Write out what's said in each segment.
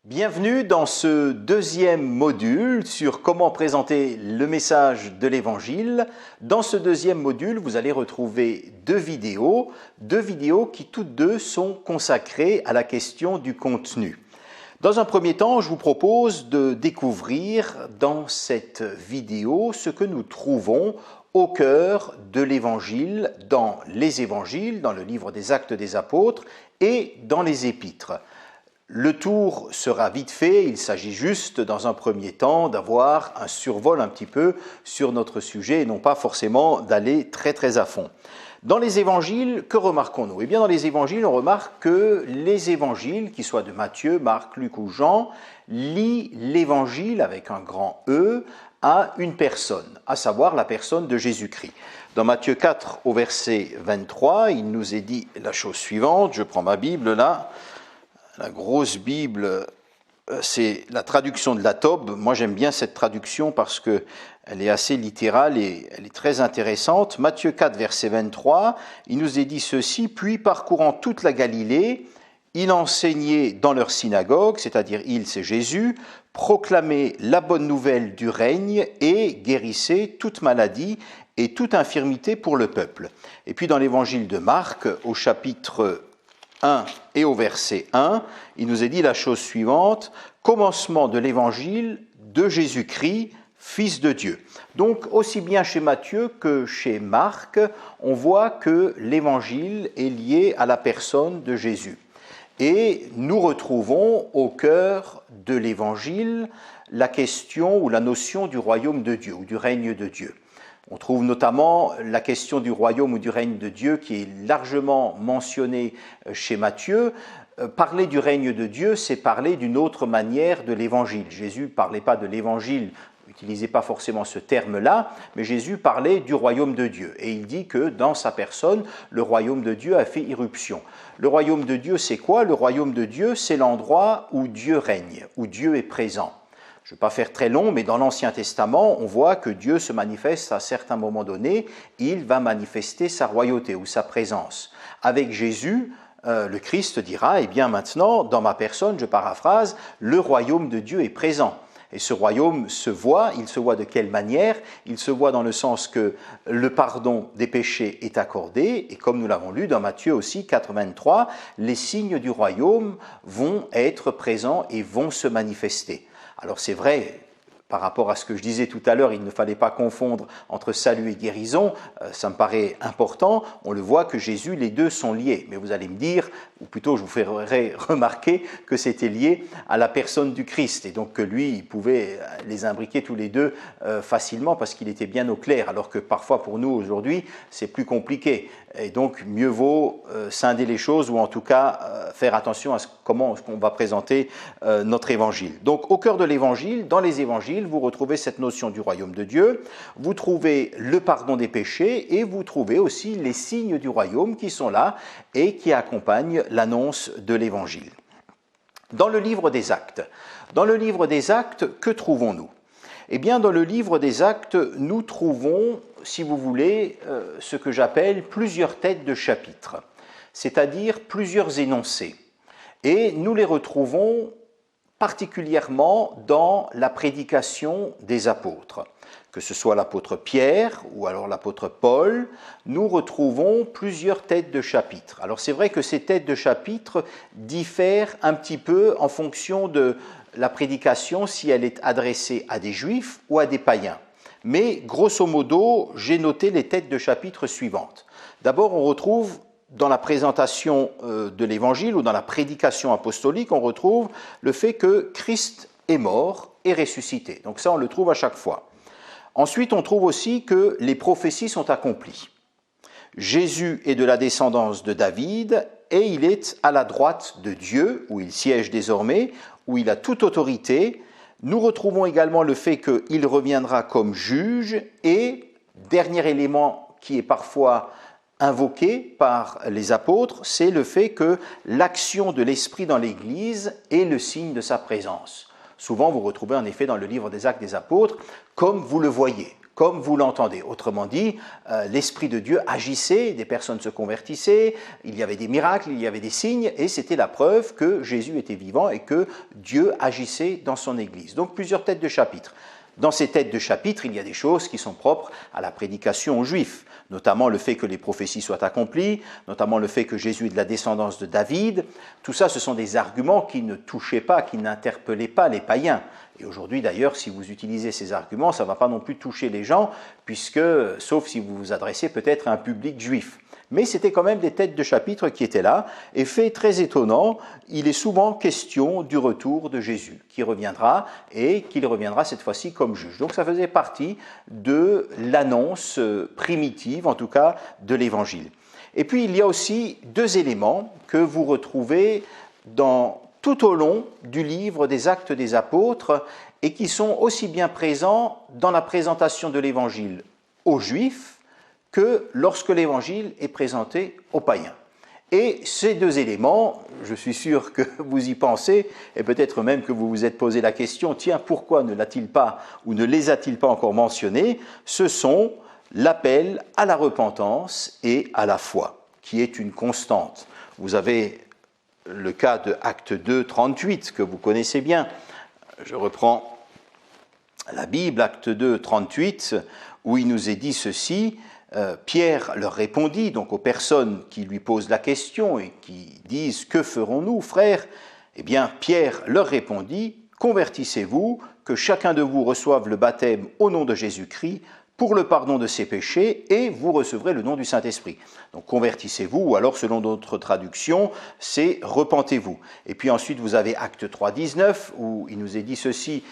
Bienvenue dans ce deuxième module sur comment présenter le message de l'Évangile. Dans ce deuxième module, vous allez retrouver deux vidéos qui toutes deux sont consacrées à la question du contenu. Dans un premier temps, je vous propose de découvrir dans cette vidéo ce que nous trouvons au cœur de l'Évangile, dans les Évangiles, dans le livre des Actes des Apôtres et dans les Épîtres. Le tour sera vite fait, il s'agit juste dans un premier temps d'avoir un survol un petit peu sur notre sujet et non pas forcément d'aller très à fond. Dans les évangiles, que remarquons-nous? Eh bien dans les évangiles, on remarque que les évangiles, qu'ils soient de Matthieu, Marc, Luc ou Jean, lient l'évangile avec un grand E à une personne, à savoir la personne de Jésus-Christ. Dans Matthieu 4 au verset 23, il nous est dit la chose suivante, je prends ma Bible là. La grosse Bible, c'est la traduction de la Tob. Moi, j'aime bien cette traduction parce qu'elle est assez littérale et elle est très intéressante. Matthieu 4, verset 23, il nous est dit ceci, « Puis parcourant toute la Galilée, il enseignait dans leur synagogue, c'est-à-dire il, c'est Jésus, proclamait la bonne nouvelle du règne et guérissait toute maladie et toute infirmité pour le peuple. » Et puis dans l'évangile de Marc, au chapitre 1 et au verset 1, il nous est dit la chose suivante, commencement de l'évangile de Jésus-Christ, Fils de Dieu. Donc aussi bien chez Matthieu que chez Marc, on voit que l'évangile est lié à la personne de Jésus. Et nous retrouvons au cœur de l'évangile la question ou la notion du royaume de Dieu ou du règne de Dieu. On trouve notamment la question du royaume ou du règne de Dieu qui est largement mentionnée chez Matthieu. Parler du règne de Dieu, c'est parler d'une autre manière de l'évangile. Jésus ne parlait pas de l'évangile, n'utilisait pas forcément ce terme-là, mais Jésus parlait du royaume de Dieu. Et il dit que dans sa personne, le royaume de Dieu a fait irruption. Le royaume de Dieu, c'est quoi? Le royaume de Dieu, c'est l'endroit où Dieu règne, où Dieu est présent. Je ne vais pas faire très long, mais dans l'Ancien Testament, on voit que Dieu se manifeste à certains moments donnés, il va manifester sa royauté ou sa présence. Avec Jésus, le Christ dira, eh bien maintenant, dans ma personne, je paraphrase, le royaume de Dieu est présent. Et ce royaume se voit, il se voit de quelle manière? Il se voit dans le sens que le pardon des péchés est accordé, et comme nous l'avons lu dans Matthieu aussi, 4,23, les signes du royaume vont être présents et vont se manifester. Alors c'est vrai, par rapport à ce que je disais tout à l'heure, il ne fallait pas confondre entre salut et guérison, ça me paraît important, on le voit que Jésus, les deux sont liés. Mais vous allez me dire, ou plutôt je vous ferai remarquer que c'était lié à la personne du Christ, et donc que lui, il pouvait les imbriquer tous les deux facilement parce qu'il était bien au clair, alors que parfois pour nous aujourd'hui, c'est plus compliqué. Et donc mieux vaut scinder les choses ou en tout cas faire attention à comment on va présenter notre évangile. Donc au cœur de l'évangile, dans les évangiles, vous retrouvez cette notion du royaume de Dieu, vous trouvez le pardon des péchés et vous trouvez aussi les signes du royaume qui sont là et qui accompagnent l'annonce de l'évangile. Dans le livre des Actes, que trouvons-nous? Eh bien, dans le livre des Actes, nous trouvons, si vous voulez, ce que j'appelle plusieurs têtes de chapitre, c'est-à-dire plusieurs énoncés. Et nous les retrouvons particulièrement dans la prédication des apôtres. Que ce soit l'apôtre Pierre ou alors l'apôtre Paul, nous retrouvons plusieurs têtes de chapitre. Alors c'est vrai que ces têtes de chapitre diffèrent un petit peu en fonction de la prédication, si elle est adressée à des juifs ou à des païens. Mais grosso modo, j'ai noté les têtes de chapitre suivantes. D'abord, on retrouve dans la présentation de l'évangile ou dans la prédication apostolique, on retrouve le fait que Christ est mort et ressuscité. Donc ça, on le trouve à chaque fois. Ensuite, on trouve aussi que les prophéties sont accomplies. Jésus est de la descendance de David et il est à la droite de Dieu, où il siège désormais, où il a toute autorité. Nous retrouvons également le fait qu'il reviendra comme juge et, dernier élément qui est parfois invoqué par les apôtres, c'est le fait que l'action de l'Esprit dans l'Église est le signe de sa présence. Souvent, vous retrouvez en effet dans le livre des Actes des Apôtres, comme vous le voyez, comme vous l'entendez. Autrement dit, l'Esprit de Dieu agissait, des personnes se convertissaient, il y avait des miracles, il y avait des signes, et c'était la preuve que Jésus était vivant et que Dieu agissait dans son Église. Donc plusieurs têtes de chapitre. Dans ces têtes de chapitre, il y a des choses qui sont propres à la prédication aux Juifs, notamment le fait que les prophéties soient accomplies, notamment le fait que Jésus est de la descendance de David. Tout ça, ce sont des arguments qui ne touchaient pas, qui n'interpellaient pas les païens. Et aujourd'hui, d'ailleurs, si vous utilisez ces arguments, ça ne va pas non plus toucher les gens, puisque, sauf si vous vous adressez peut-être à un public juif. Mais c'était quand même des têtes de chapitre qui étaient là, et fait très étonnant, il est souvent question du retour de Jésus, qui reviendra, et qu'il reviendra cette fois-ci comme juge. Donc ça faisait partie de l'annonce primitive, en tout cas, de l'Évangile. Et puis il y a aussi deux éléments que vous retrouvez tout au long du livre des Actes des Apôtres, et qui sont aussi bien présents dans la présentation de l'Évangile aux Juifs, que lorsque l'Évangile est présenté aux païens. Et ces deux éléments, je suis sûr que vous y pensez, et peut-être même que vous vous êtes posé la question, tiens, pourquoi ne l'a-t-il pas, ou ne les a-t-il pas encore mentionnés? Ce sont l'appel à la repentance et à la foi, qui est une constante. Vous avez le cas de Acte 2, 38, que vous connaissez bien. Je reprends la Bible, Acte 2, 38, où il nous est dit ceci. Pierre leur répondit, donc aux personnes qui lui posent la question et qui disent « Que ferons-nous, frères ?» Eh bien, Pierre leur répondit « Convertissez-vous, que chacun de vous reçoive le baptême au nom de Jésus-Christ pour le pardon de ses péchés, et vous recevrez le don du Saint-Esprit. » Donc convertissez-vous, ou alors selon d'autres traductions, c'est repentez-vous. Et puis ensuite vous avez Acte 3, 19, où il nous est dit ceci,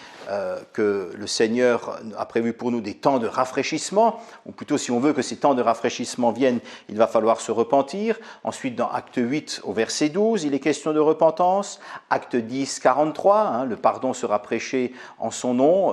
que le Seigneur a prévu pour nous des temps de rafraîchissement, ou plutôt si on veut que ces temps de rafraîchissement viennent, il va falloir se repentir. Ensuite dans Acte 8 au verset 12, il est question de repentance. Acte 10, 43, le pardon sera prêché en son nom,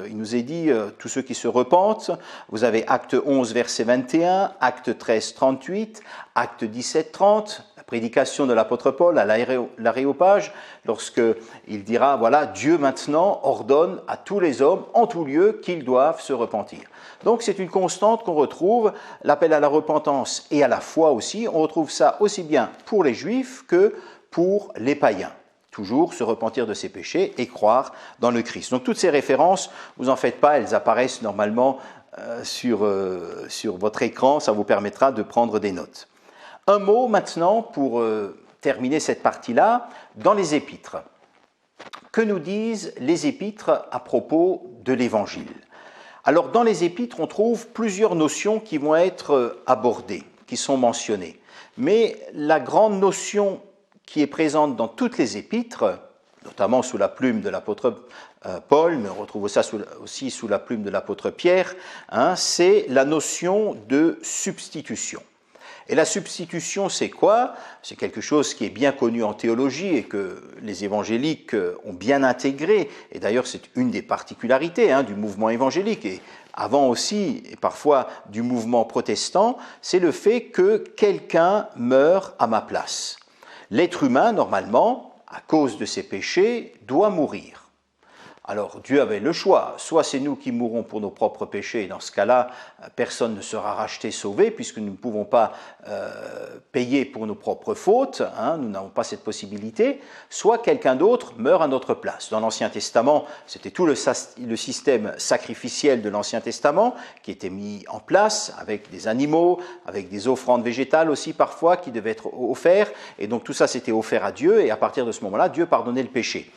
il nous est dit tous ceux qui se repentent. Vous avez Acte 11 verset 21, Acte 13, 38, Acte 17, 30, la prédication de l'apôtre Paul à l'Aréopage, lorsqu'il dira, voilà, Dieu maintenant ordonne à tous les hommes, en tout lieu, qu'ils doivent se repentir. Donc c'est une constante qu'on retrouve, l'appel à la repentance et à la foi aussi, on retrouve ça aussi bien pour les Juifs que pour les païens. Toujours se repentir de ses péchés et croire dans le Christ. Donc toutes ces références, vous en faites pas, elles apparaissent normalement sur votre écran, ça vous permettra de prendre des notes. Un mot maintenant pour terminer cette partie-là, dans les épîtres. Que nous disent les épîtres à propos de l'Évangile? Alors dans les épîtres, on trouve plusieurs notions qui vont être abordées, qui sont mentionnées. Mais la grande notion qui est présente dans toutes les épîtres, notamment sous la plume de l'apôtre Paul, mais on retrouve ça aussi sous la plume de l'apôtre Pierre, c'est la notion de substitution. Et la substitution, c'est quoi? C'est quelque chose qui est bien connu en théologie et que les évangéliques ont bien intégré. Et d'ailleurs, c'est une des particularités du mouvement évangélique. Et avant aussi, et parfois du mouvement protestant, c'est le fait que quelqu'un meurt à ma place. L'être humain, normalement, à cause de ses péchés, doit mourir. Alors Dieu avait le choix, soit c'est nous qui mourrons pour nos propres péchés, et dans ce cas-là, personne ne sera racheté, sauvé, puisque nous ne pouvons pas payer pour nos propres fautes, nous n'avons pas cette possibilité, soit quelqu'un d'autre meurt à notre place. Dans l'Ancien Testament, c'était tout le système sacrificiel de l'Ancien Testament qui était mis en place avec des animaux, avec des offrandes végétales aussi parfois qui devaient être offertes, et donc tout ça c'était offert à Dieu, et à partir de ce moment-là, Dieu pardonnait le péché.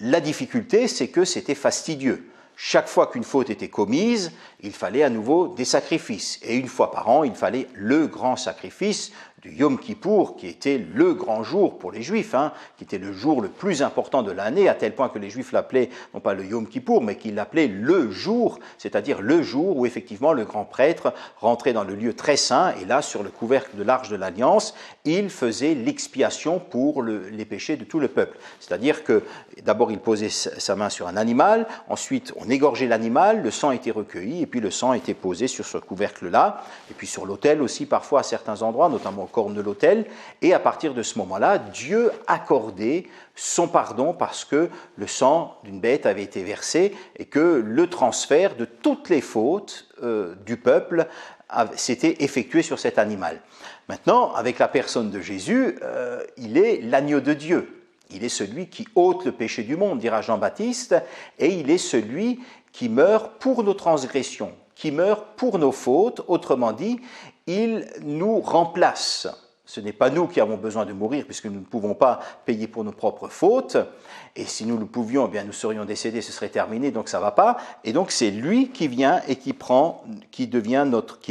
La difficulté, c'est que c'était fastidieux. Chaque fois qu'une faute était commise, il fallait à nouveau des sacrifices. Et une fois par an, il fallait le grand sacrifice du Yom Kippour, qui était le grand jour pour les Juifs, qui était le jour le plus important de l'année, à tel point que les Juifs l'appelaient, non pas le Yom Kippour, mais qu'ils l'appelaient le jour, c'est-à-dire le jour où effectivement le grand prêtre rentrait dans le lieu très saint, et là, sur le couvercle de l'Arche de l'Alliance, il faisait l'expiation pour les péchés de tout le peuple. C'est-à-dire que d'abord il posait sa main sur un animal, ensuite on égorgeait l'animal, le sang était recueilli, et puis le sang était posé sur ce couvercle-là, et puis sur l'autel aussi parfois à certains endroits, notamment au corne de l'autel, et à partir de ce moment-là, Dieu accordait son pardon parce que le sang d'une bête avait été versé et que le transfert de toutes les fautes du peuple s'était effectué sur cet animal. Maintenant, avec la personne de Jésus, il est l'agneau de Dieu. Il est celui qui ôte le péché du monde, dira Jean-Baptiste, et il est celui qui meurt pour nos transgressions, qui meurt pour nos fautes. Autrement dit, il nous remplace. Ce n'est pas nous qui avons besoin de mourir puisque nous ne pouvons pas payer pour nos propres fautes. Et si nous le pouvions, eh bien nous serions décédés, ce serait terminé, donc ça ne va pas. Et donc c'est lui qui vient et qui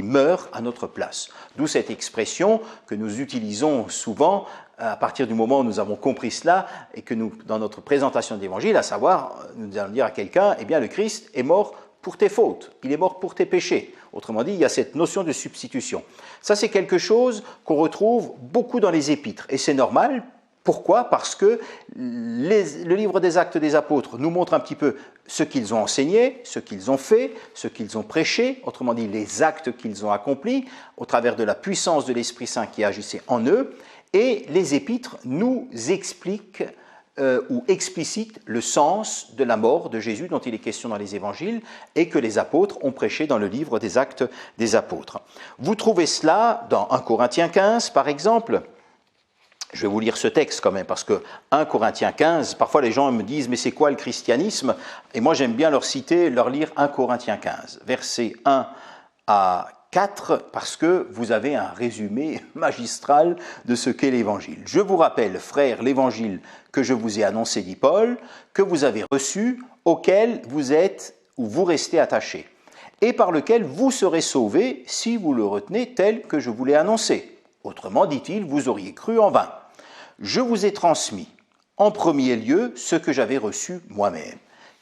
meurt à notre place. D'où cette expression que nous utilisons souvent à partir du moment où nous avons compris cela et que nous, dans notre présentation de l'Évangile, à savoir, nous allons dire à quelqu'un, eh bien le Christ est mort pour tes fautes, il est mort pour tes péchés. Autrement dit, il y a cette notion de substitution. Ça, c'est quelque chose qu'on retrouve beaucoup dans les épîtres, et c'est normal. Pourquoi ? Parce que le livre des Actes des Apôtres nous montre un petit peu ce qu'ils ont enseigné, ce qu'ils ont fait, ce qu'ils ont prêché, autrement dit les actes qu'ils ont accomplis, au travers de la puissance de l'Esprit Saint qui agissait en eux, et les épîtres nous expliquent ou explicitent le sens de la mort de Jésus dont il est question dans les évangiles et que les apôtres ont prêché dans le livre des Actes des Apôtres. Vous trouvez cela dans 1 Corinthiens 15 par exemple. Je vais vous lire ce texte quand même parce que 1 Corinthiens 15, parfois les gens me disent mais c'est quoi le christianisme ? Et moi j'aime bien leur lire 1 Corinthiens 15, versets 1 à 4 parce que vous avez un résumé magistral de ce qu'est l'Évangile. Je vous rappelle, frères, l'Évangile que je vous ai annoncé, dit Paul, que vous avez reçu, auquel vous êtes ou vous restez attachés, et par lequel vous serez sauvés si vous le retenez tel que je vous l'ai annoncé. Autrement, dit-il, vous auriez cru en vain. Je vous ai transmis, en premier lieu, ce que j'avais reçu moi-même.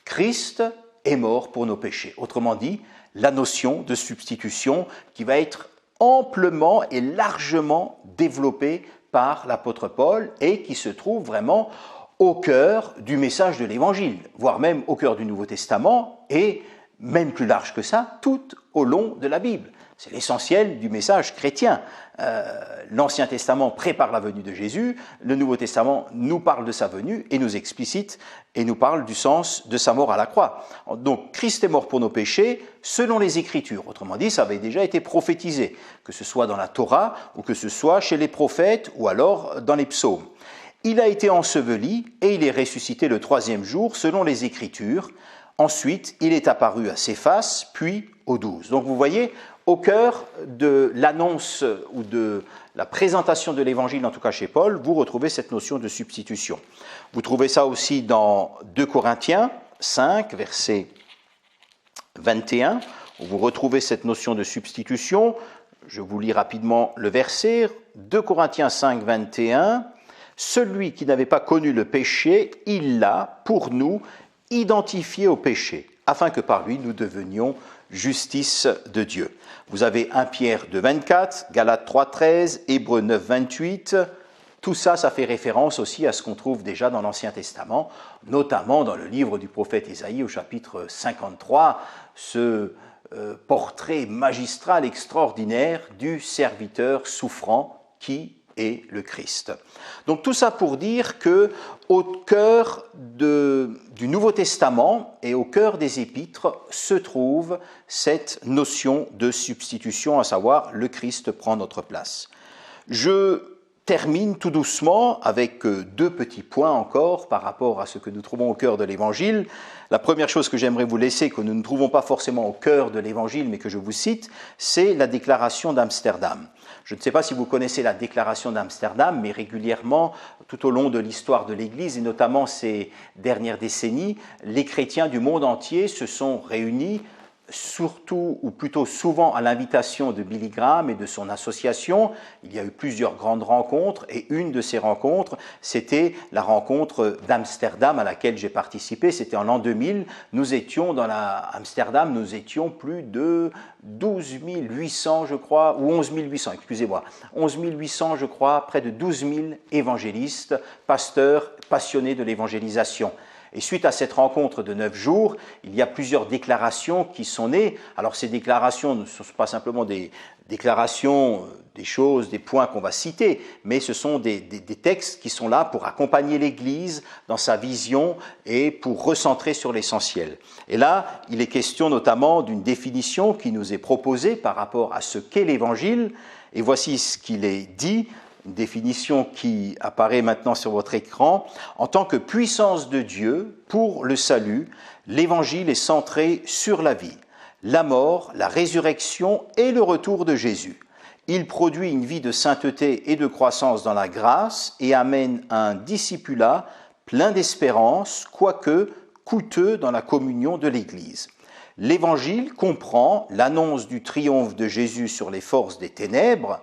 Christ est mort pour nos péchés. Autrement dit, la notion de substitution qui va être amplement et largement développée par l'apôtre Paul et qui se trouve vraiment au cœur du message de l'Évangile, voire même au cœur du Nouveau Testament et même plus large que ça, tout au long de la Bible. C'est l'essentiel du message chrétien. L'Ancien Testament prépare la venue de Jésus, le Nouveau Testament nous parle de sa venue et nous explicite et nous parle du sens de sa mort à la croix. Donc Christ est mort pour nos péchés selon les Écritures. Autrement dit, ça avait déjà été prophétisé, que ce soit dans la Torah ou que ce soit chez les prophètes ou alors dans les psaumes. Il a été enseveli et il est ressuscité le troisième jour selon les Écritures. Ensuite, il est apparu à Céphas, puis aux 12. Donc vous voyez, au cœur de l'annonce ou de la présentation de l'Évangile, en tout cas chez Paul, vous retrouvez cette notion de substitution. Vous trouvez ça aussi dans 2 Corinthiens 5, verset 21, où vous retrouvez cette notion de substitution. Je vous lis rapidement le verset. 2 Corinthiens 5, 21. « Celui qui n'avait pas connu le péché, il l'a, pour nous, identifié au péché, afin que par lui nous devenions justice de Dieu. » Vous avez 1 Pierre 2, 24, Galates 3, 13, Hébreux 9, 28. Tout ça, ça fait référence aussi à ce qu'on trouve déjà dans l'Ancien Testament, notamment dans le livre du prophète Ésaïe au chapitre 53, ce portrait magistral extraordinaire du serviteur souffrant qui est le Christ. Donc tout ça pour dire que au cœur du Nouveau Testament et au cœur des Épîtres se trouve cette notion de substitution, à savoir le Christ prend notre place. Je termine tout doucement avec 2 petits points encore par rapport à ce que nous trouvons au cœur de l'Évangile. La première chose que j'aimerais vous laisser, que nous ne trouvons pas forcément au cœur de l'Évangile, mais que je vous cite, c'est la déclaration d'Amsterdam. Je ne sais pas si vous connaissez la déclaration d'Amsterdam, mais régulièrement, tout au long de l'histoire de l'Église, et notamment ces dernières décennies, les chrétiens du monde entier se sont réunis, surtout ou plutôt souvent à l'invitation de Billy Graham et de son association. Il y a eu plusieurs grandes rencontres et une de ces rencontres, c'était la rencontre d'Amsterdam à laquelle j'ai participé. C'était en l'an 2000. Nous étions dans Amsterdam, nous étions plus de 12 800 je crois, ou 11 800, excusez-moi, 11 800 je crois, près de 12 000 évangélistes, pasteurs, passionné de l'évangélisation. Et suite à cette rencontre de 9 jours, il y a plusieurs déclarations qui sont nées. Alors ces déclarations ne sont pas simplement des déclarations, des choses, des points qu'on va citer, mais ce sont des textes qui sont là pour accompagner l'Église dans sa vision et pour recentrer sur l'essentiel. Et là, il est question notamment d'une définition qui nous est proposée par rapport à ce qu'est l'Évangile. Et voici ce qu'il est dit. Une définition qui apparaît maintenant sur votre écran. En tant que puissance de Dieu pour le salut, l'Évangile est centré sur la vie, la mort, la résurrection et le retour de Jésus. Il produit une vie de sainteté et de croissance dans la grâce et amène un discipulat plein d'espérance, quoique coûteux dans la communion de l'Église. L'Évangile comprend l'annonce du triomphe de Jésus sur les forces des ténèbres.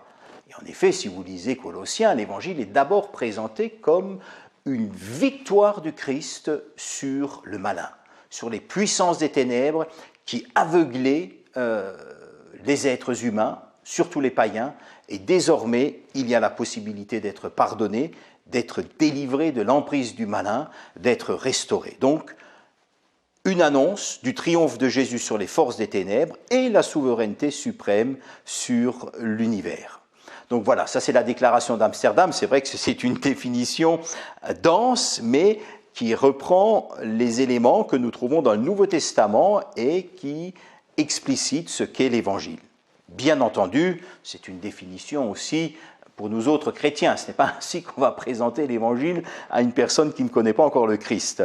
Et en effet, si vous lisez Colossiens, l'Évangile est d'abord présenté comme une victoire du Christ sur le malin, sur les puissances des ténèbres qui aveuglaient les êtres humains, surtout les païens, et désormais, il y a la possibilité d'être pardonné, d'être délivré de l'emprise du malin, d'être restauré. Donc, une annonce du triomphe de Jésus sur les forces des ténèbres et la souveraineté suprême sur l'univers. Donc voilà, ça c'est la déclaration d'Amsterdam. C'est vrai que c'est une définition dense, mais qui reprend les éléments que nous trouvons dans le Nouveau Testament et qui explicite ce qu'est l'Évangile. Bien entendu, c'est une définition aussi pour nous autres chrétiens. Ce n'est pas ainsi qu'on va présenter l'Évangile à une personne qui ne connaît pas encore le Christ.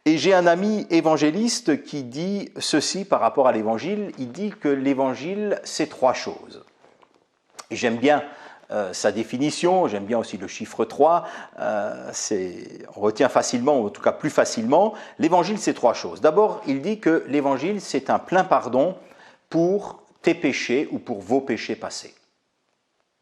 Et j'ai un ami évangéliste qui dit ceci par rapport à l'Évangile. Il dit que l'Évangile, c'est 3 choses. Et j'aime bien sa définition, j'aime bien aussi le chiffre 3, on retient facilement, ou en tout cas plus facilement. L'Évangile, c'est 3 choses. D'abord, il dit que l'Évangile, c'est un plein pardon pour tes péchés ou pour vos péchés passés.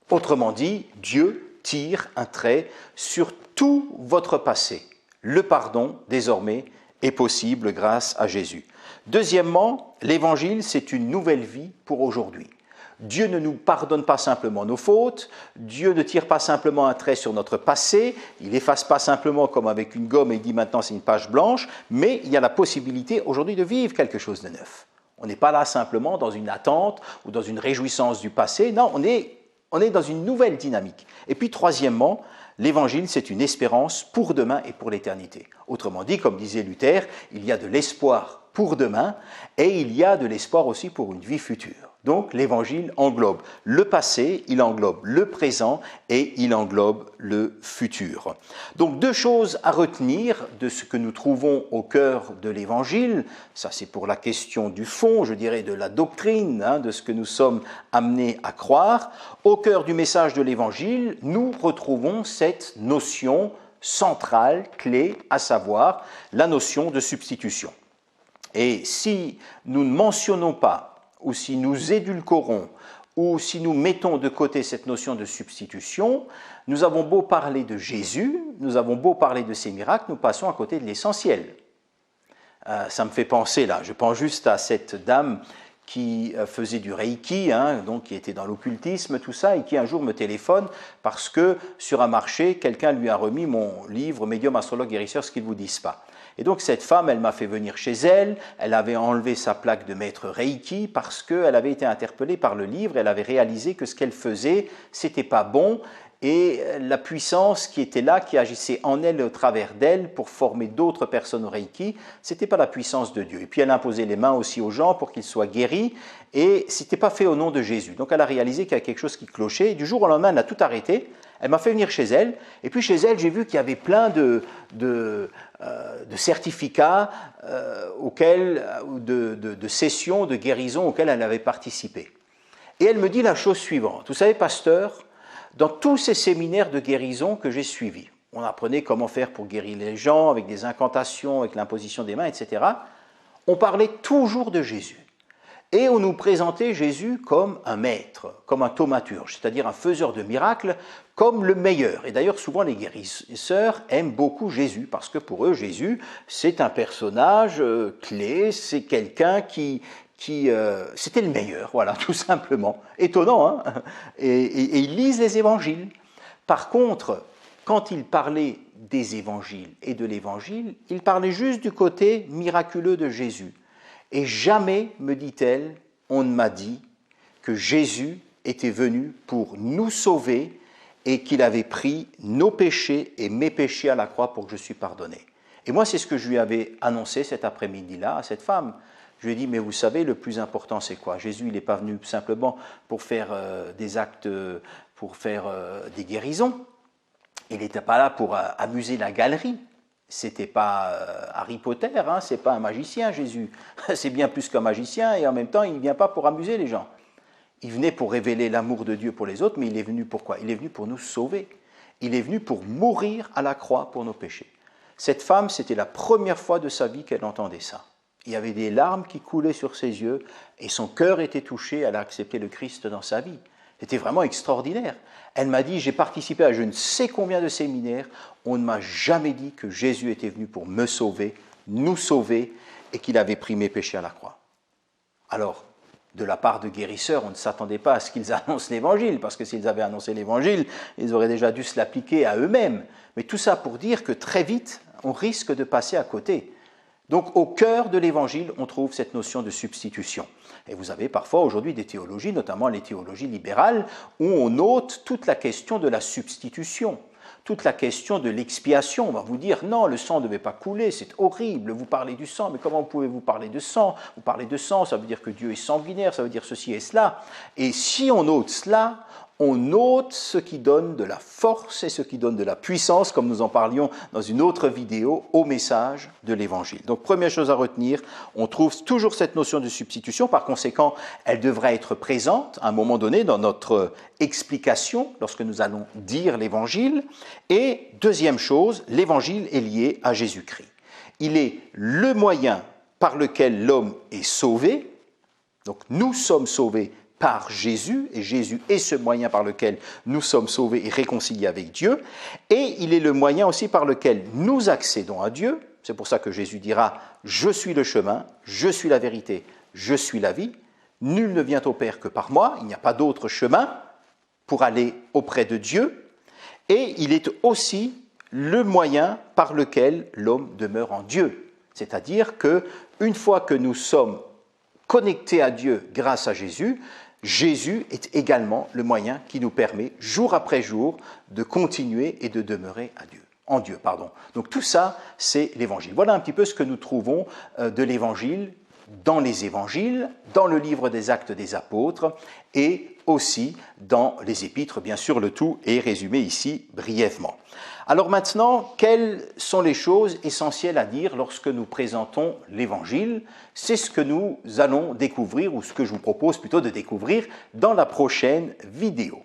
Autrement dit, Dieu tire un trait sur tout votre passé. Le pardon, désormais, est possible grâce à Jésus. Deuxièmement, l'Évangile, c'est une nouvelle vie pour aujourd'hui. Dieu ne nous pardonne pas simplement nos fautes, Dieu ne tire pas simplement un trait sur notre passé, il n'efface pas simplement comme avec une gomme et il dit maintenant c'est une page blanche, mais il y a la possibilité aujourd'hui de vivre quelque chose de neuf. On n'est pas là simplement dans une attente ou dans une réjouissance du passé, non, on est dans une nouvelle dynamique. Et puis troisièmement, l'Évangile, c'est une espérance pour demain et pour l'éternité. Autrement dit, comme disait Luther, il y a de l'espoir pour demain et il y a de l'espoir aussi pour une vie future. Donc l'Évangile englobe le passé, il englobe le présent et il englobe le futur. Donc 2 choses à retenir de ce que nous trouvons au cœur de l'Évangile. Ça c'est pour la question du fond, je dirais de la doctrine, de ce que nous sommes amenés à croire. Au cœur du message de l'Évangile, nous retrouvons cette notion centrale, clé, à savoir la notion de substitution. Et si nous ne mentionnons pas ou si nous édulcorons, ou si nous mettons de côté cette notion de substitution, nous avons beau parler de Jésus, nous avons beau parler de ses miracles, nous passons à côté de l'essentiel. Ça me fait penser là, je pense juste à cette dame qui faisait du Reiki, donc qui était dans l'occultisme, tout ça, et qui un jour me téléphone parce que sur un marché, quelqu'un lui a remis mon livre « Médium, astrologue, guérisseur, ce qu'ils ne vous disent pas ». Et donc cette femme, elle m'a fait venir chez elle, elle avait enlevé sa plaque de maître Reiki parce qu'elle avait été interpellée par le livre, elle avait réalisé que ce qu'elle faisait, c'était pas bon, et la puissance qui était là, qui agissait en elle et au travers d'elle pour former d'autres personnes au Reiki, c'était pas la puissance de Dieu. Et puis elle imposait les mains aussi aux gens pour qu'ils soient guéris, et c'était pas fait au nom de Jésus. Donc elle a réalisé qu'il y a quelque chose qui clochait, et du jour au lendemain, elle a tout arrêté. Elle m'a fait venir chez elle, et puis chez elle, j'ai vu qu'il y avait plein de certificats de sessions de guérison auxquelles elle avait participé. Et elle me dit la chose suivante. Vous savez, pasteur, dans tous ces séminaires de guérison que j'ai suivis, on apprenait comment faire pour guérir les gens, avec des incantations, avec l'imposition des mains, etc. On parlait toujours de Jésus. Et on nous présentait Jésus comme un maître, comme un thaumaturge, c'est-à-dire un faiseur de miracles, comme le meilleur. Et d'ailleurs, souvent, les guérisseurs aiment beaucoup Jésus, parce que pour eux, Jésus, c'est un personnage clé, c'est quelqu'un qui c'était le meilleur, voilà, tout simplement. Étonnant, hein, et ils lisent les évangiles. Par contre, quand ils parlaient des évangiles et de l'évangile, il parlait juste du côté miraculeux de Jésus. Et jamais, me dit-elle, on ne m'a dit que Jésus était venu pour nous sauver et qu'il avait pris nos péchés et mes péchés à la croix pour que je sois pardonné. Et moi, c'est ce que je lui avais annoncé cet après-midi-là à cette femme. Je lui ai dit, mais vous savez, le plus important, c'est quoi? Jésus, il n'est pas venu simplement pour faire des actes, pour faire des guérisons. Il n'était pas là pour amuser la galerie. C'était pas Harry Potter, hein, c'est pas un magicien, Jésus. C'est bien plus qu'un magicien, et en même temps, il ne vient pas pour amuser les gens. Il venait pour révéler l'amour de Dieu pour les autres, mais il est venu pourquoi? Il est venu pour nous sauver. Il est venu pour mourir à la croix pour nos péchés. Cette femme, c'était la première fois de sa vie qu'elle entendait ça. Il y avait des larmes qui coulaient sur ses yeux, et son cœur était touché, elle a accepté le Christ dans sa vie. C'était vraiment extraordinaire. Elle m'a dit, j'ai participé à je ne sais combien de séminaires, on ne m'a jamais dit que Jésus était venu pour me sauver, nous sauver, et qu'il avait pris mes péchés à la croix. Alors, de la part de guérisseurs, on ne s'attendait pas à ce qu'ils annoncent l'évangile, parce que s'ils avaient annoncé l'évangile, ils auraient déjà dû se l'appliquer à eux-mêmes. Mais tout ça pour dire que très vite, on risque de passer à côté. Donc au cœur de l'évangile, on trouve cette notion de substitution. Et vous avez parfois aujourd'hui des théologies, notamment les théologies libérales, où on ôte toute la question de la substitution, toute la question de l'expiation. On va vous dire, non, le sang ne devait pas couler, c'est horrible, vous parlez du sang, mais comment pouvez-vous parler de sang? Vous parlez de sang, ça veut dire que Dieu est sanguinaire, ça veut dire ceci et cela. Et si on ôte cela, on ôte ce qui donne de la force et ce qui donne de la puissance, comme nous en parlions dans une autre vidéo, au message de l'Évangile. Donc, première chose à retenir, on trouve toujours cette notion de substitution. Par conséquent, elle devrait être présente à un moment donné dans notre explication, lorsque nous allons dire l'Évangile. Et deuxième chose, l'Évangile est lié à Jésus-Christ. Il est le moyen par lequel l'homme est sauvé. Donc, nous sommes sauvés par Jésus, et Jésus est ce moyen par lequel nous sommes sauvés et réconciliés avec Dieu, et il est le moyen aussi par lequel nous accédons à Dieu. C'est pour ça que Jésus dira « Je suis le chemin, je suis la vérité, je suis la vie. Nul ne vient au Père que par moi, il n'y a pas d'autre chemin pour aller auprès de Dieu. » Et il est aussi le moyen par lequel l'homme demeure en Dieu. C'est-à-dire qu'une fois que nous sommes connectés à Dieu grâce à Jésus, Jésus est également le moyen qui nous permet, jour après jour, de continuer et de demeurer en Dieu. Donc tout ça, c'est l'Évangile. Voilà un petit peu ce que nous trouvons de l'Évangile dans les Évangiles, dans le livre des Actes des Apôtres et aussi dans les Épîtres. Bien sûr, le tout est résumé ici brièvement. Alors maintenant, quelles sont les choses essentielles à dire lorsque nous présentons l'Évangile? C'est ce que nous allons découvrir, ou ce que je vous propose plutôt de découvrir dans la prochaine vidéo.